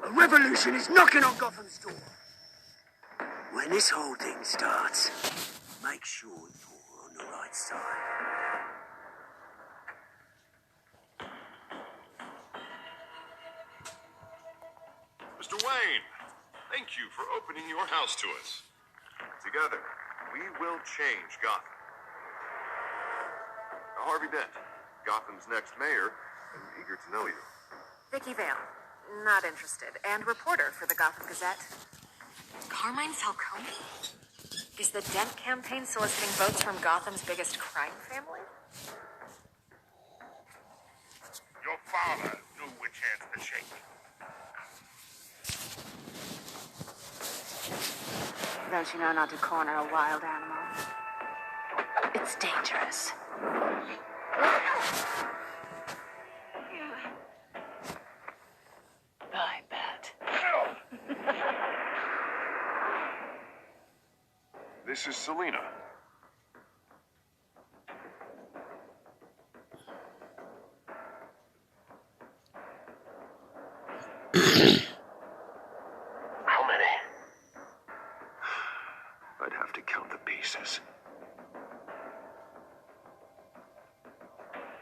A revolution is knocking on Gotham's door. When this whole thing starts, make sure you're on the right side. Mr. Wayne, thank you for opening your house to us. Together, we will change Gotham. Harvey Dent, Gotham's next mayor, is eager to know you. Vicky Vale, not interested, and reporter for the Gotham Gazette. Carmine Falcone? Is the Dent campaign soliciting votes from Gotham's biggest crime family? Your father knew which hands to shake. Don't you know not to corner a wild animal? It's dangerous. I bet. This is Selina. How many? I'd have to count the pieces.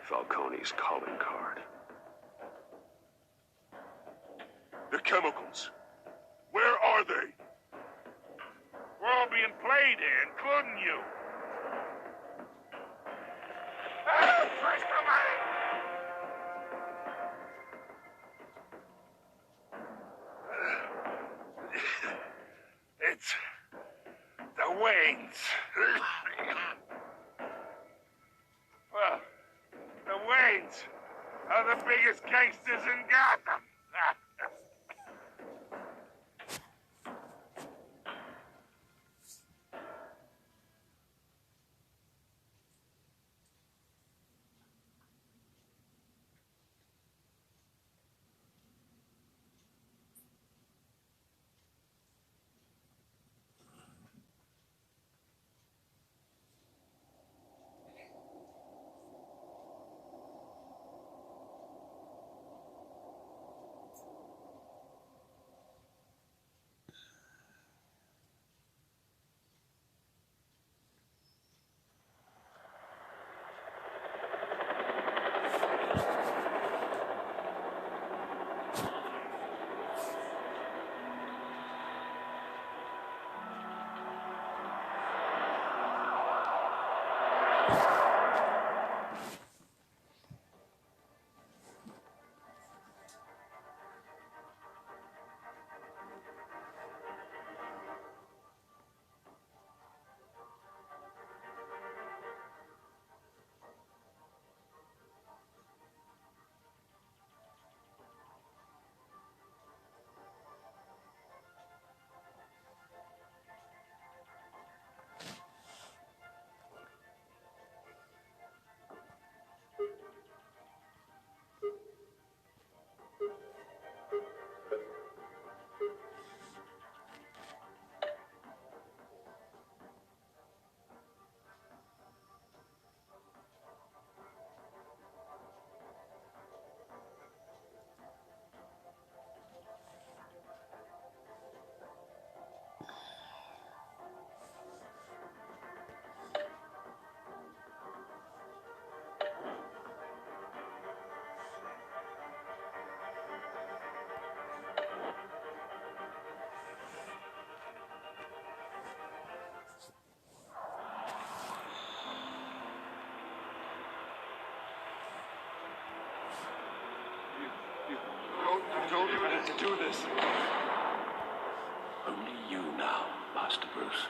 Falcone's calling card. The chemicals. Where are they? We're all being played here, including you. Ah, Christ almighty! It's the Waynes. Well, the Waynes are the biggest gangsters in Gotham. do this. Only you now, Master Bruce.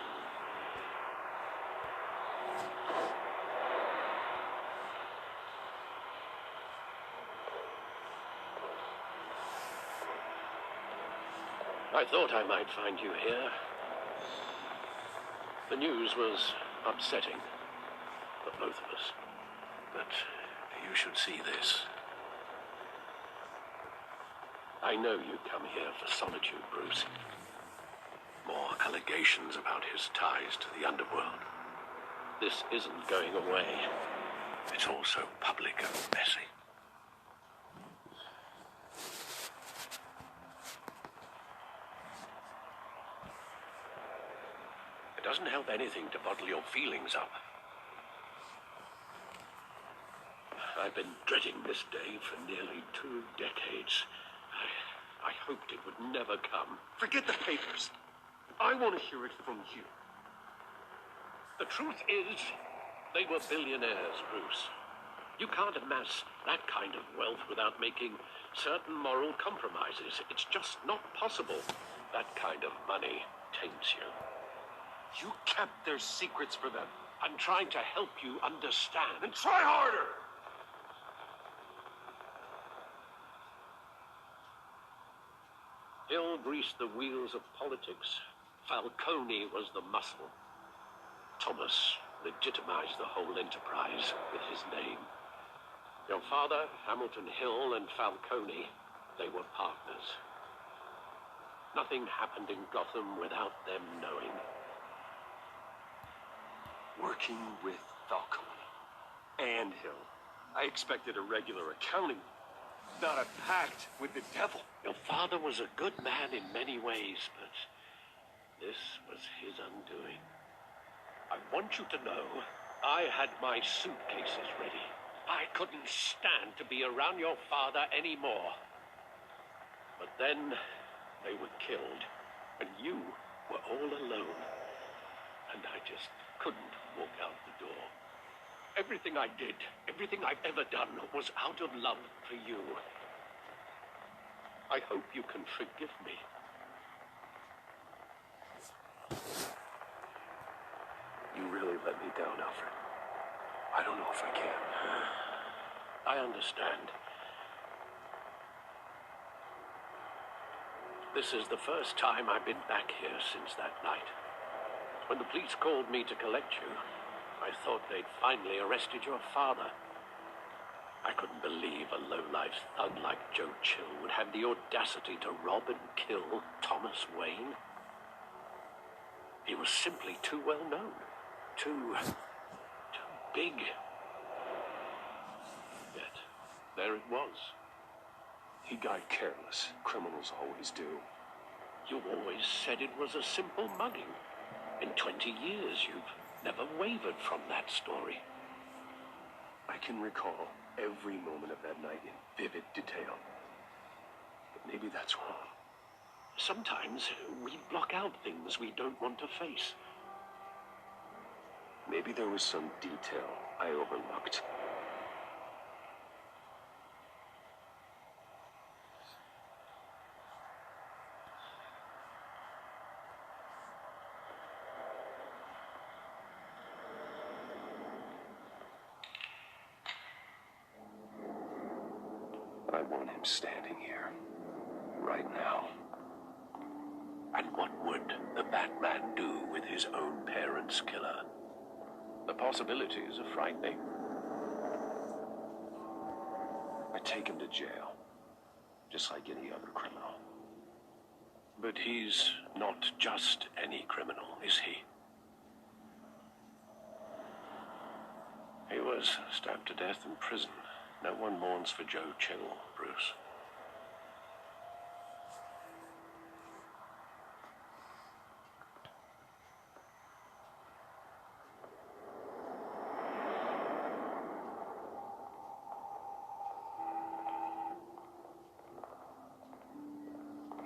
I thought I might find you here. The news was upsetting for both of us. But you should see this. I know you come here for solitude, Bruce. More allegations about his ties to the underworld. This isn't going away. It's all so public and messy. It doesn't help anything to bottle your feelings up. I've been dreading this day for nearly 2 decades. I hoped it would never come. Forget the papers. I want to hear it from you. The truth is, they were billionaires, Bruce. You can't amass that kind of wealth without making certain moral compromises. It's just not possible. That kind of money taints you. You kept their secrets for them. I'm trying to help you understand. And try harder! Hill greased the wheels of politics. Falcone was the muscle. Thomas legitimized the whole enterprise with his name. Your father, Hamilton Hill, and Falcone, they were partners. Nothing happened in Gotham without them knowing. Working with Falcone and Hill. I expected a regular accounting, not a pact with the devil. Your father was a good man in many ways, but this was his undoing. I want you to know, I had my suitcases ready. I couldn't stand to be around your father anymore. But then they were killed, and you were all alone. And I just couldn't walk out the door. Everything I did, everything I've ever done, was out of love for you. I hope you can forgive me. You really let me down, Alfred. I don't know if I can. I understand. This is the first time I've been back here since that night. When the police called me to collect you, I thought they'd finally arrested your father. I couldn't believe a low-life thug like Joe Chill would have the audacity to rob and kill Thomas Wayne. He was simply too well known, too big. Yet, there it was. He got careless. Criminals always do. You always said it was a simple mugging. In 20 years, you've never wavered from that story. I can recall every moment of that night in vivid detail. But maybe that's wrong. Sometimes we block out things we don't want to face. Maybe there was some detail I overlooked. I want him standing here, right now. And what would the Batman do with his own parents' killer? The possibilities are frightening. I take him to jail, just like any other criminal. But he's not just any criminal, is he? He was stabbed to death in prison. No one mourns for Joe Chill, Bruce.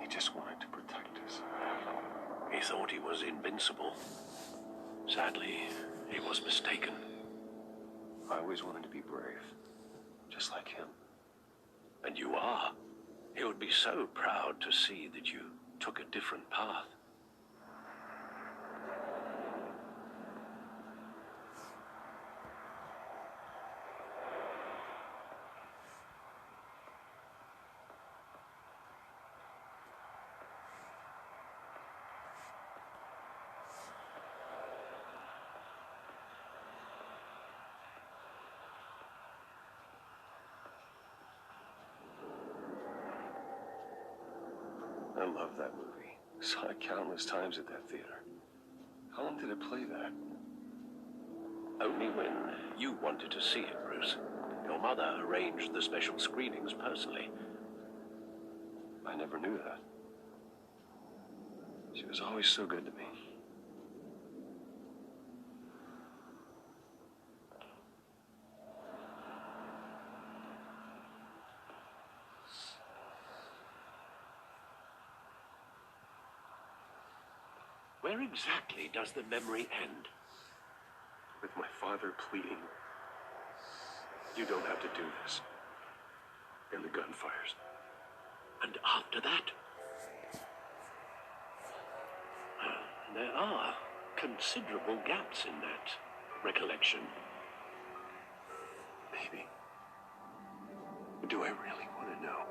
He just wanted to protect us. He thought he was invincible. Sadly, he was mistaken. I always wanted to be brave, just like him. And you are. He would be so proud to see that you took a different path. I love that movie. Saw it countless times at that theater. How long did it play there? Only when you wanted to see it, Bruce. Your mother arranged the special screenings personally. I never knew that. She was always so good to me. Where exactly does the memory end? With my father pleading, "You don't have to do this." And the gun fires. And after that? There are considerable gaps in that recollection. Maybe. But do I really want to know?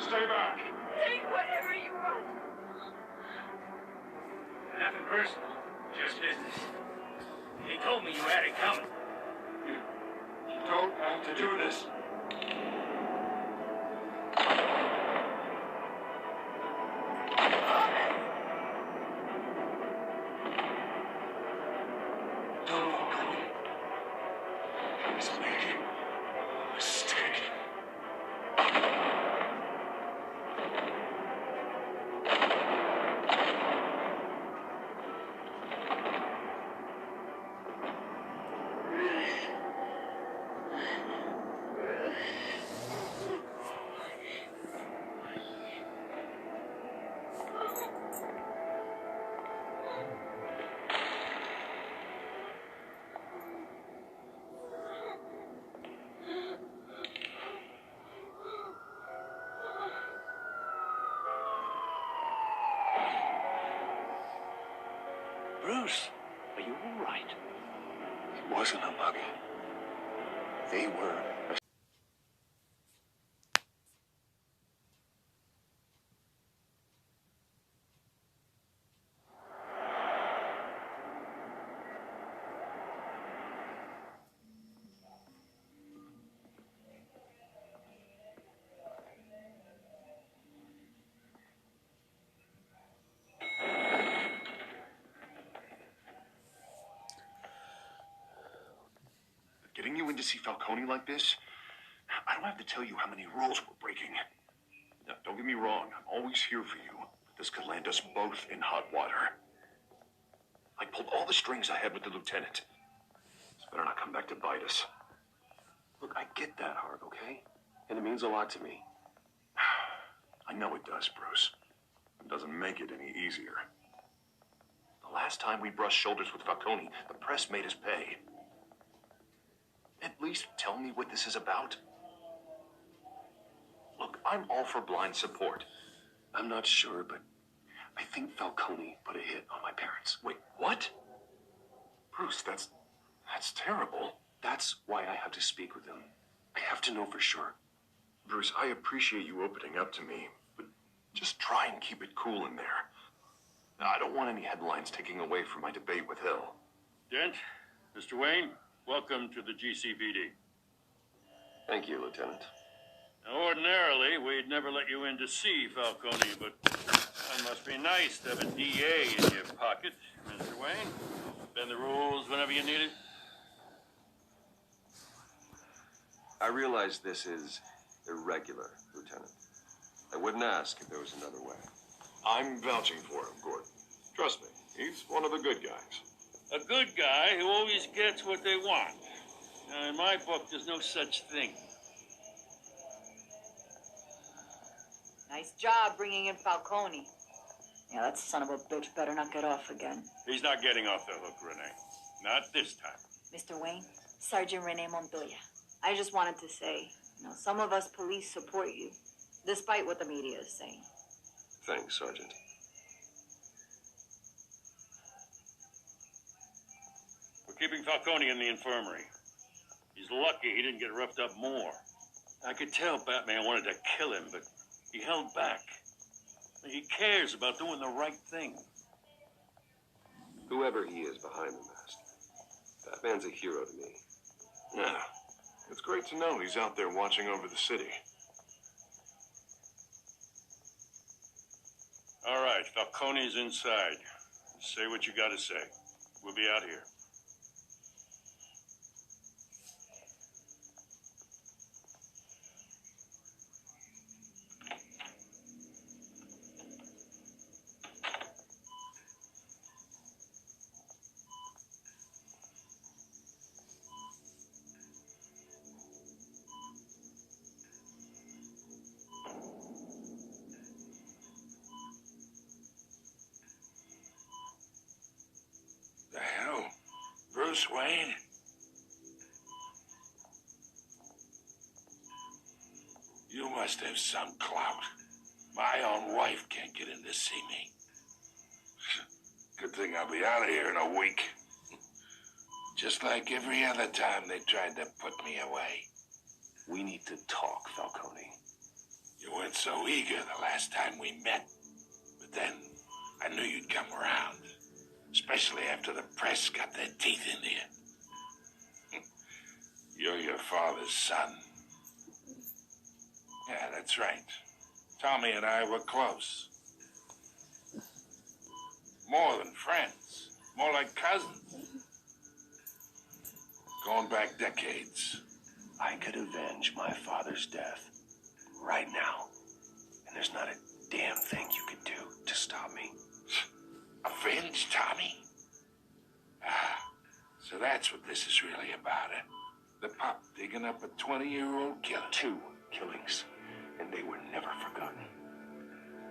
Stay back. Take whatever you want. Nothing personal, just business. He told me you had it coming. You don't have to do this. Don't walk away. I was making a mistake. Bruce, are you all right? It wasn't a mugging. They were. Getting you in to see Falcone like this, I don't have to tell you how many rules we're breaking. Now, don't get me wrong, I'm always here for you, but this could land us both in hot water. I pulled all the strings I had with the lieutenant. This better not come back to bite us. Look, I get that, Harv, okay? And it means a lot to me. I know it does, Bruce. It doesn't make it any easier. The last time we brushed shoulders with Falcone, the press made us pay. At least tell me what this is about. Look, I'm all for blind support. I'm not sure, but I think Falcone put a hit on my parents. Wait, what? Bruce, that's terrible. That's why I have to speak with him. I have to know for sure. Bruce, I appreciate you opening up to me, but just try and keep it cool in there. I don't want any headlines taking away from my debate with Hill. Dent, Mr. Wayne, welcome to the GCPD. Thank you, Lieutenant. Now, ordinarily, we'd never let you in to see Falcone, but it must be nice to have a DA in your pocket, Mr. Wayne. Bend the rules whenever you need it. I realize this is irregular, Lieutenant. I wouldn't ask if there was another way. I'm vouching for him, Gordon. Trust me, he's one of the good guys. A good guy who always gets what they want. Now, in my book, there's no such thing. Nice job bringing in Falcone. Yeah, that son of a bitch better not get off again. He's not getting off the hook, Renee. Not this time. Mr. Wayne, Sergeant Rene Montoya. I just wanted to say, some of us police support you, despite what the media is saying. Thanks, Sergeant. We're keeping Falcone in the infirmary. He's lucky he didn't get roughed up more. I could tell Batman wanted to kill him, but he held back. He cares about doing the right thing. Whoever he is behind the mask, Batman's a hero to me. Yeah, it's great to know he's out there watching over the city. All right, Falcone's inside. Say what you gotta say. We'll be out here. The hell? Bruce Wayne? You must have some clout. My own wife can't get in to see me. Good thing I'll be out of here in a week. Just like every other time they tried to put me away. We need to talk, Falcone. You weren't so eager the last time we met. But then, I knew you'd come around. Especially after the press got their teeth into you. You're your father's son. Yeah, that's right. Tommy and I were close. More than friends. More like cousins. Going back decades. I could avenge my father's death right now. And there's not a damn thing you could do to stop me. Avenge Tommy? Ah, so that's what this is really about, eh? The pup digging up a 20-year-old killer. 2 killings, and they were never forgotten.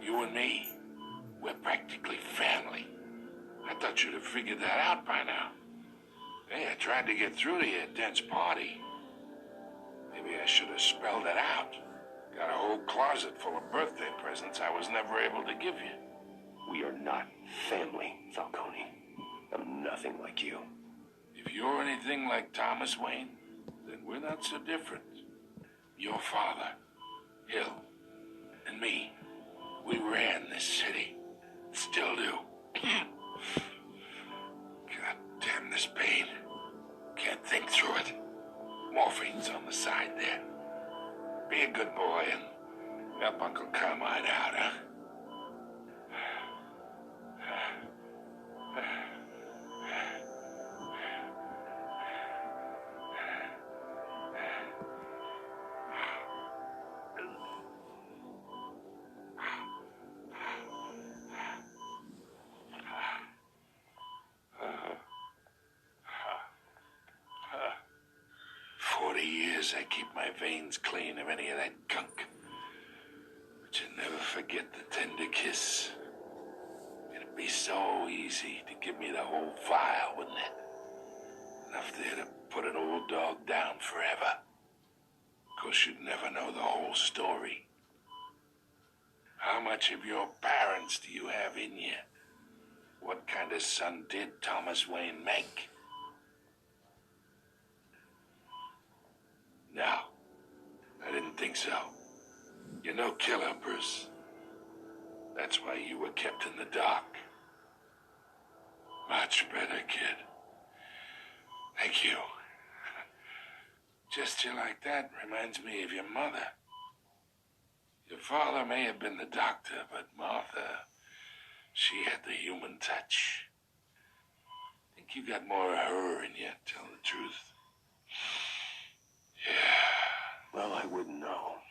You and me, we're practically family. I thought you'd have figured that out by now. Hey, I tried to get through to your dense party. Maybe I should have spelled it out. Got a whole closet full of birthday presents I was never able to give you. We are not family, Falcone. I'm nothing like you. If you're anything like Thomas Wayne, then we're not so different. Your father, Hill, and me, we ran this city. Still do. God damn this pain. Can't think through it. Morphine's on the side there. Be a good boy and help Uncle Carmine out, huh? I keep my veins clean of any of that gunk. But you never forget the tender kiss. It'd be so easy to give me the whole file, wouldn't it? Enough there to put an old dog down forever. Of course, you'd never know the whole story. How much of your parents do you have in you? What kind of son did Thomas Wayne make? No, I didn't think so. You're no killer, Bruce. That's why you were kept in the dark. Much better, kid. Thank you. Gesture like that reminds me of your mother. Your father may have been the doctor, but Martha, she had the human touch. I think you got more of her in you, tell the truth. Yeah. Well, I wouldn't know.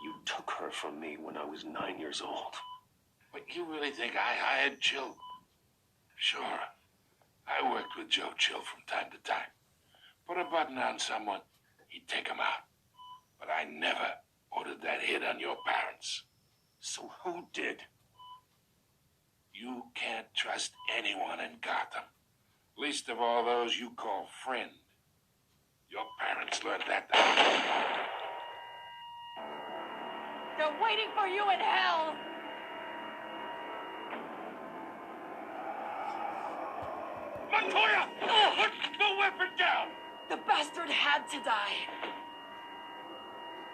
You took her her from me when I was 9 years old. But you really think I hired Chill? Sure. I worked with Joe Chill from time to time. Put a button on someone, he'd take him out. But I never ordered that hit on your parents. So who did? You can't trust anyone in Gotham. Least of all those you call friend. Your parents learned that. They're waiting for you in hell! Montoya! Put the weapon down! The bastard had to die.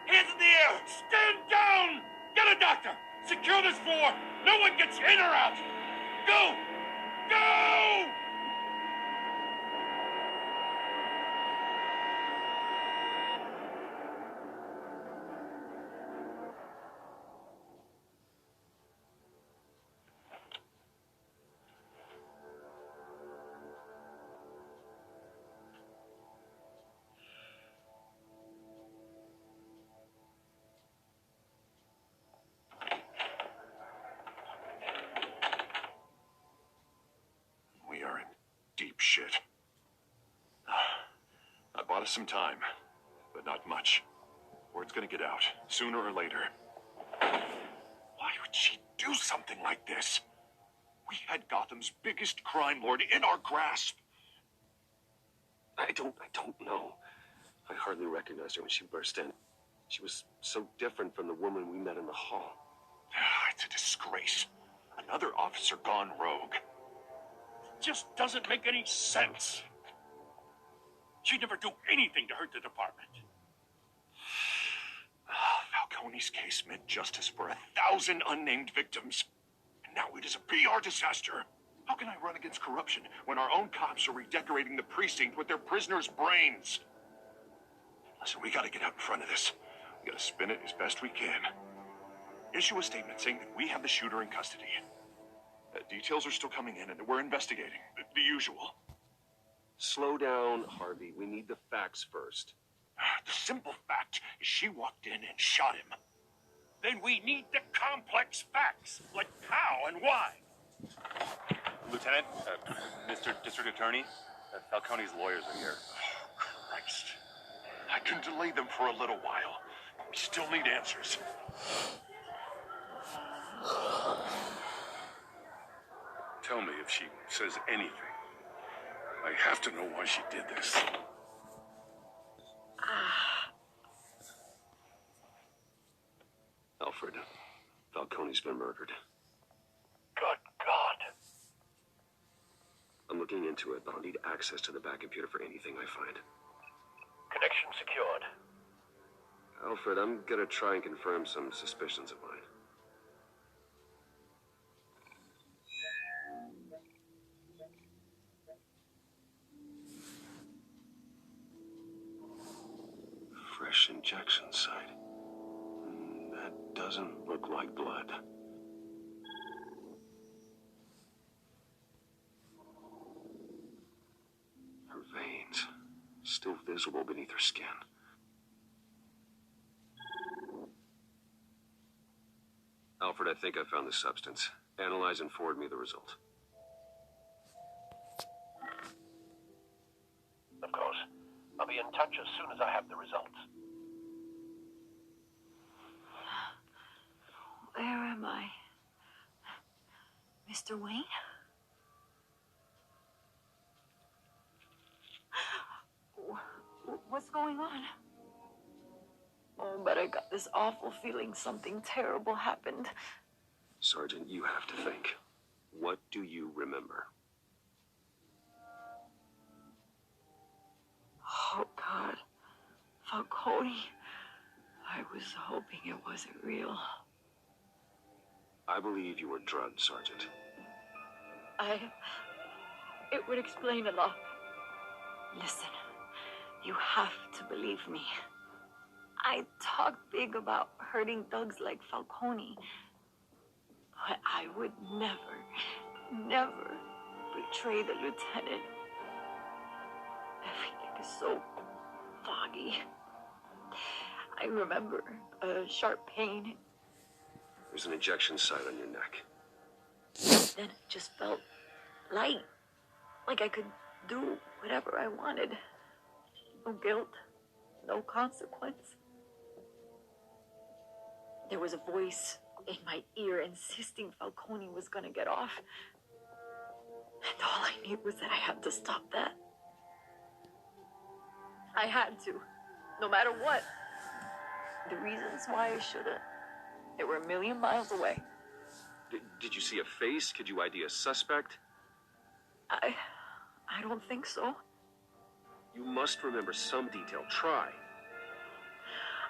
Hands in the air! Stand down! Get a doctor! Secure this floor! No one gets in or out! Go! Go! We are in deep shit. I bought us some time, but not much. Word's gonna get out, sooner or later. Why would she do something like this? We had Gotham's biggest crime lord in our grasp. I don't know. I hardly recognized her when she burst in. She was so different from the woman we met in the hall. It's a disgrace. Another officer gone rogue. Just doesn't make any sense. She'd never do anything to hurt the department. Falcone's case meant justice for 1,000 unnamed victims. And now it is a PR disaster. How can I run against corruption when our own cops are redecorating the precinct with their prisoners' brains? Listen, we gotta get out in front of this. We gotta spin it as best we can. Issue a statement saying that we have the shooter in custody. Details are still coming in, and we're investigating. The usual. Slow down, Harvey. We need the facts first. The simple fact is she walked in and shot him. Then we need the complex facts, like how and why. Lieutenant, Mr. District Attorney, Falcone's lawyers are here. Christ. I can delay them for a little while. We still need answers. Tell me if she says anything. I have to know why she did this. Alfred, Falcone's been murdered. Good God. I'm looking into it, but I'll need access to the back computer for anything I find. Connection secured. Alfred, I'm gonna try and confirm some suspicions of mine. Fresh injection site. That doesn't look like blood. Her veins, still visible beneath her skin. Alfred, I think I found the substance. Analyze and forward me the result. Of course. I'll be in touch as soon as I have the results. Where am I? Mr. Wayne? What's going on? Oh, but I got this awful feeling something terrible happened. Sergeant, you have to think. What do you remember? Oh, God. Falcone. I was hoping it wasn't real. I believe you were drugged, Sergeant. It would explain a lot. Listen, you have to believe me. I talk big about hurting thugs like Falcone. But I would never betray the lieutenant. Everything is so foggy. I remember a sharp pain There's an injection site on your neck. Then it just felt light. Like I could do whatever I wanted. No guilt, no consequence. There was a voice in my ear insisting Falcone was gonna get off. And all I knew was that I had to stop that. I had to, no matter what. The reasons why I shouldn't, they were a million miles away. Did you see a face? Could you ID a suspect? I don't think so. You must remember some detail. Try.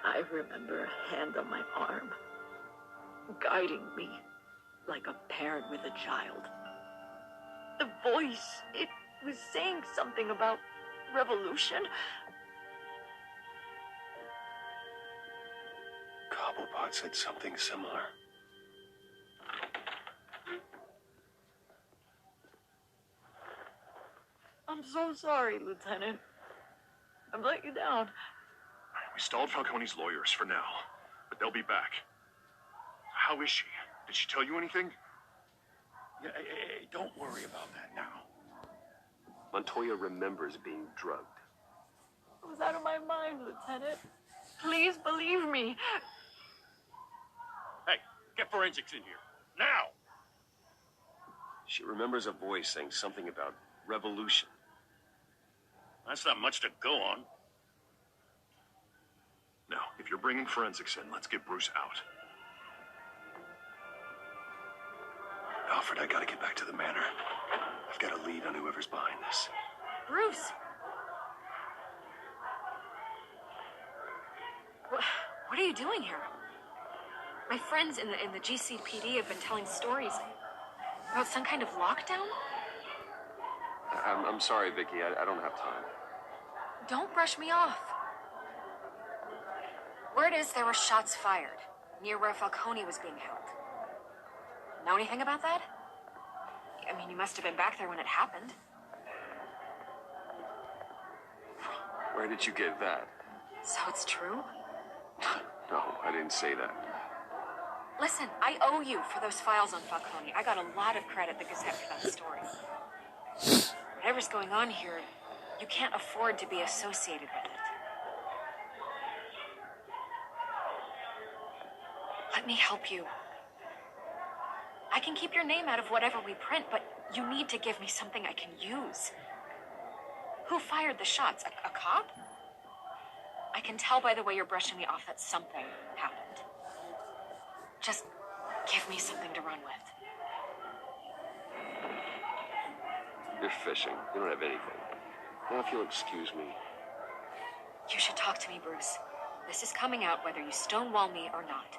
I remember a hand on my arm, guiding me like a parent with a child. The voice, it was saying something about revolution. Cobblepot said something similar. I'm so sorry, Lieutenant. I've let you down. We stalled Falcone's lawyers for now, but they'll be back. How is she? Did she tell you anything? Yeah, hey, don't worry about that now. Montoya remembers being drugged. I was out of my mind, Lieutenant. Please believe me. Hey, get forensics in here. Now! She remembers a voice saying something about revolution. That's not much to go on. Now, if you're bringing forensics in, let's get Bruce out. Alfred, I gotta get back to the manor. I've got a lead on whoever's behind this. Bruce! What are you doing here? My friends in the GCPD have been telling stories about some kind of lockdown? I'm sorry, Vicky. I don't have time. Don't brush me off. Word is there were shots fired near where Falcone was being held. Know anything about that? I mean, you must have been back there when it happened. Where did you get that? So it's true? No, I didn't say that. Listen, I owe you for those files on Falcone. I got a lot of credit at the Gazette for that story. Whatever's going on here, you can't afford to be associated with it. Let me help you. I can keep your name out of whatever we print, but you need to give me something I can use. Who fired the shots? A cop? I can tell by the way you're brushing me off that something happened. Just give me something to run with. You're fishing. You don't have anything. Now, if you'll excuse me. You should talk to me, Bruce. This is coming out whether you stonewall me or not.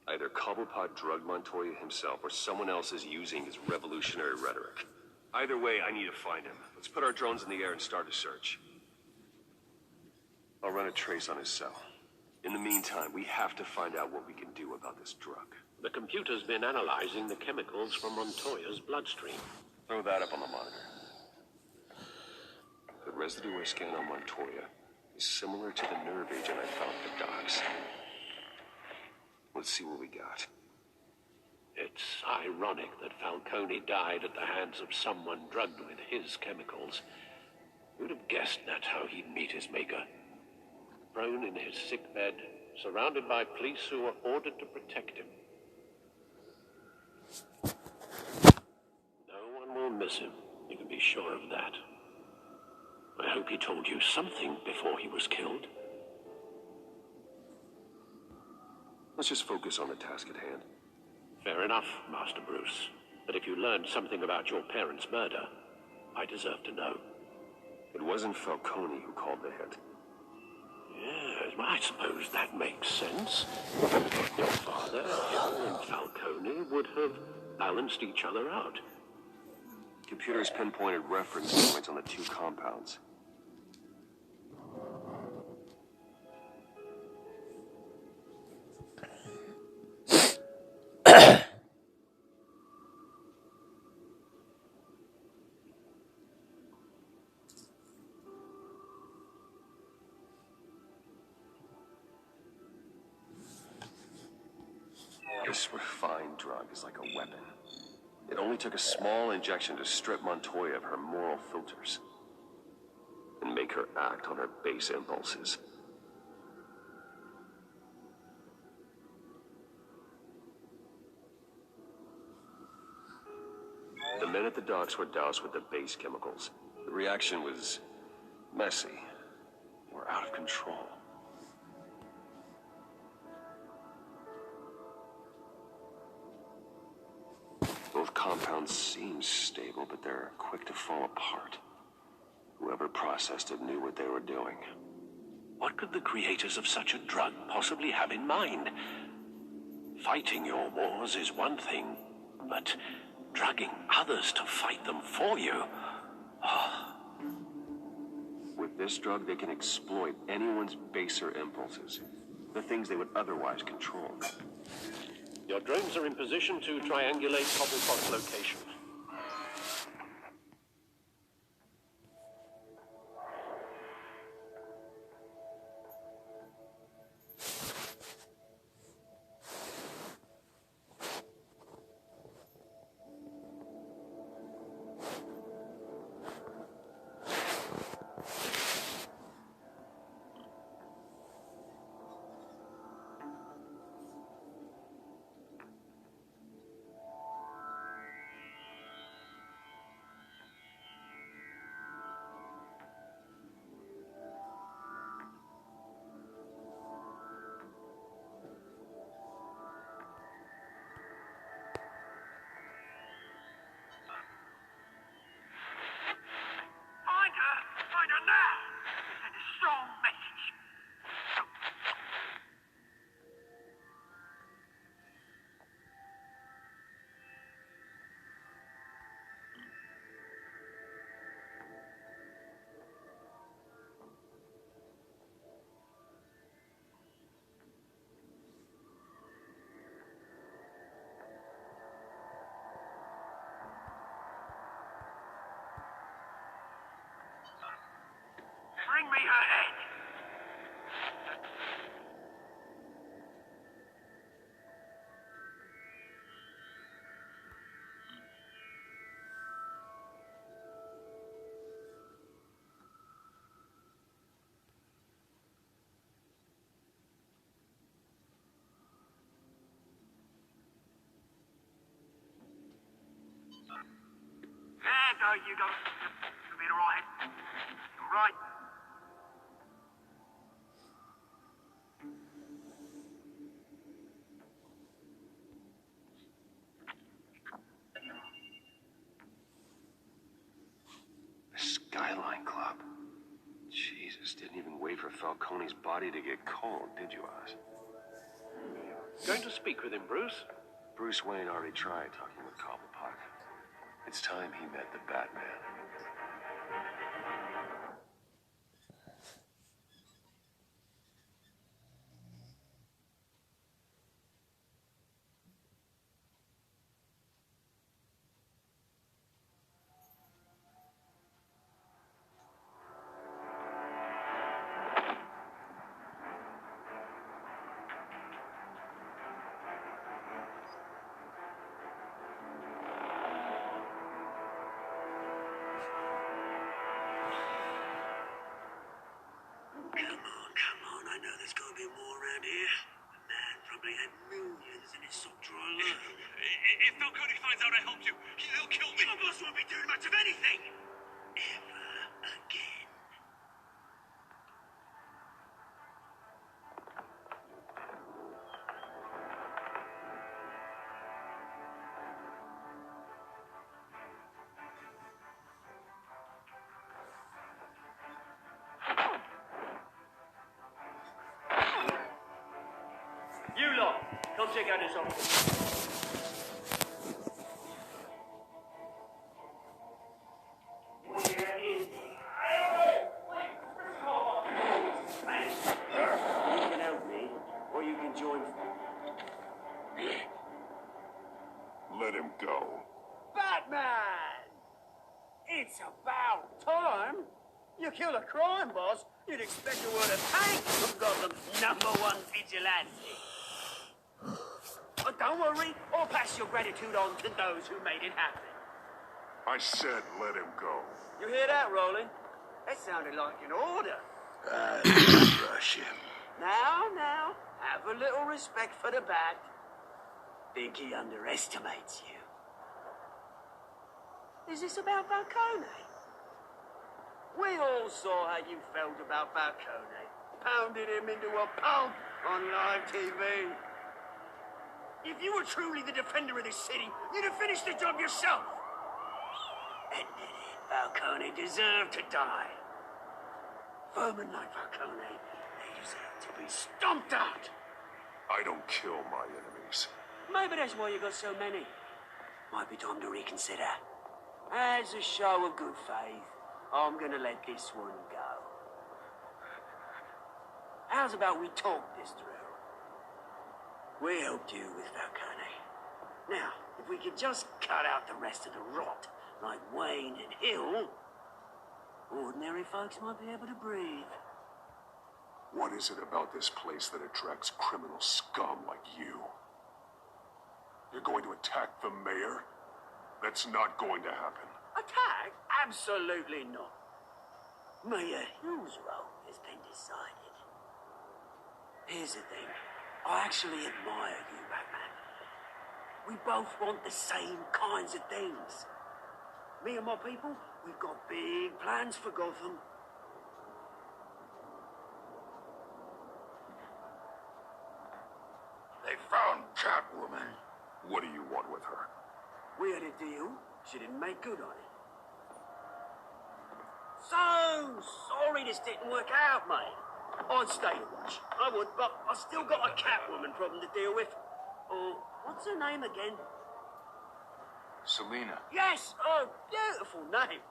Either Cobblepot drugged Montoya himself or someone else is using his revolutionary rhetoric. Either way, I need to find him. Let's put our drones in the air and start a search. I'll run a trace on his cell. In the meantime, we have to find out what we can do about this drug. The computer's been analyzing the chemicals from Montoya's bloodstream. Throw that up on the monitor. The residue I scanned on Montoya is similar to the nerve agent I found at the docks. Let's see what we got. It's ironic that Falcone died at the hands of someone drugged with his chemicals. Who'd have guessed that's how he'd meet his maker? Prone in his sickbed, surrounded by police who were ordered to protect him. No one will miss him, you can be sure of that. I hope he told you something before he was killed. Let's just focus on the task at hand. Fair enough, Master Bruce. But if you learned something about your parents' murder, I deserve to know. It wasn't Falcone who called the hit. Yes, well, I suppose that makes sense. Your father, Hill, and Falcone would have balanced each other out. Computers pinpointed reference points on the two compounds. This refined drug is like a weapon. It only took a small injection to strip Montoya of her moral filters and make her act on her base impulses. The men at the docks were doused with the base chemicals. The reaction was messy or out of control. Both compounds seem stable, but they're quick to fall apart. Whoever processed it knew what they were doing. What could the creators of such a drug possibly have in mind? Fighting your wars is one thing, but drugging others to fight them for you? With this drug, they can exploit anyone's baser impulses, the things they would otherwise control. Your drones are in position to triangulate Cobblepot's location. Find her now! Send a strong message. Bring me her head. There you go. You'll be all right. All right. The Skyline Club. Jesus, didn't even wait for Falcone's body to get cold, did you, Oz? Going to speak with him, Bruce? Bruce Wayne already tried talking with Cobblepot. It's time he met the Batman. Come on, I know there's gotta be more around here. The man probably had millions in his sock drawer alone. If Falcone finds out I helped you, he'll kill me. Your boss won't be doing much of anything. Ever again. You lot, come check out this office. You can help me, or you can join. Let him go. Batman! It's about time. You kill a crime boss, you'd expect a word of thanks from Gotham's #1 vigilante. But don't worry, I'll pass your gratitude on to those who made it happen. I said let him go. You hear that, Roland? That sounded like an order. Rush him. Now, have a little respect for the Bat. Think he underestimates you. Is this about Falcone? We all saw how you felt about Falcone, pounding him into a pulp on live TV. If you were truly the defender of this city, you'd have finished the job yourself. Admit it, Falcone deserved to die. Vermin like Falcone, they deserve to be stomped out. I don't kill my enemies. Maybe that's why you got so many. Might be time to reconsider. As a show of good faith, I'm gonna let this one go. How's about we talk this through? We helped you with Falcone. Now, if we could just cut out the rest of the rot, like Wayne and Hill, ordinary folks might be able to breathe. What is it about this place that attracts criminal scum like you? You're going to attack the mayor? That's not going to happen. Attack? Absolutely not. Mayor Hill's role has been decided. Here's the thing. I actually admire you, Batman. We both want the same kinds of things. Me and my people, we've got big plans for Gotham. They found Catwoman. What do you want with her? We had a deal. She didn't make good on it. So sorry this didn't work out, mate. I'd stay to watch. I would, but I still got a Catwoman problem to deal with. Oh, what's her name again? Selena. Yes! Oh, beautiful name.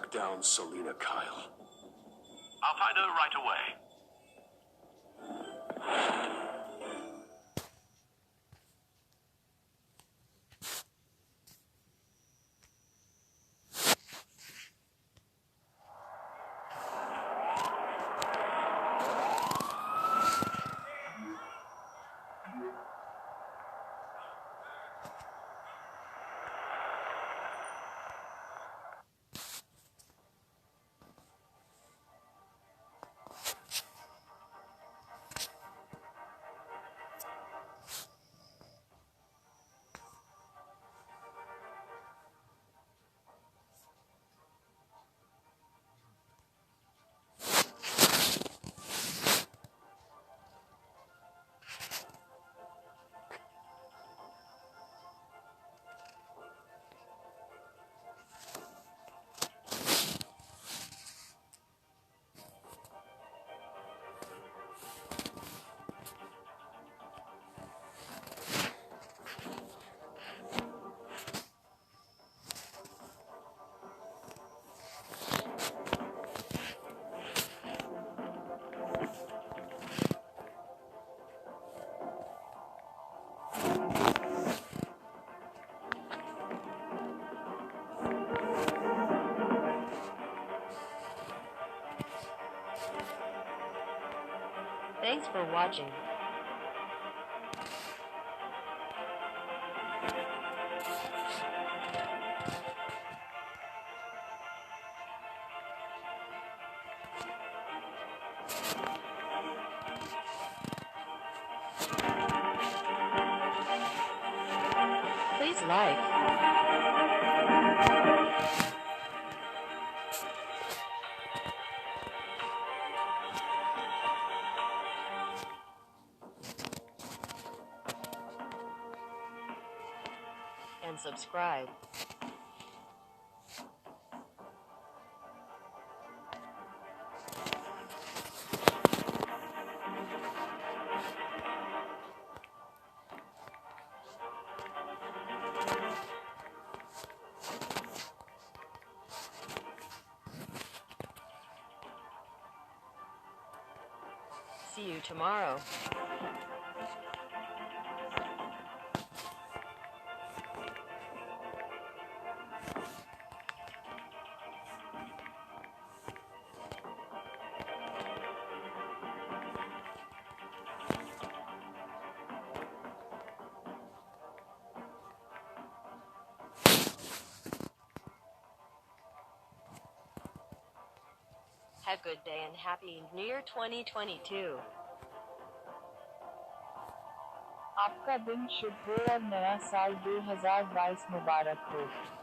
track down Selina Kyle. I'll find her right away. Thanks for watching. Please like. And subscribe. See you tomorrow. Have a good day and happy New Year 2022. आपका दिन शुभ हो और नया साल 2022 मुबारक हो।